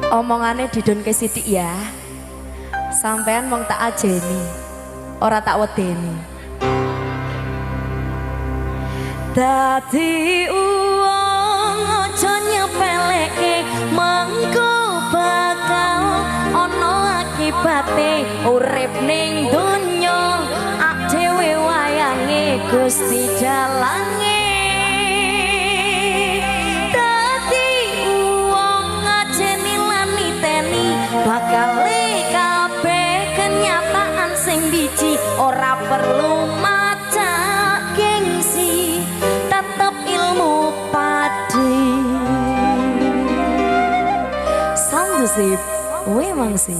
Omongane didonke sithik ya. Sampean mong tak ajeni, ora tak wedeni. Dadi uwong aja nyepeleke, mengko bakal ana akibate. Urip ning donya ak dhewe wayange Gusti jalange. Dadi uwong ngajeni lan niteni bakal kabeh kenyataan sing biji. Ora perlu maca gengsi, tetep ilmu padi. Sound sip, we mangsi.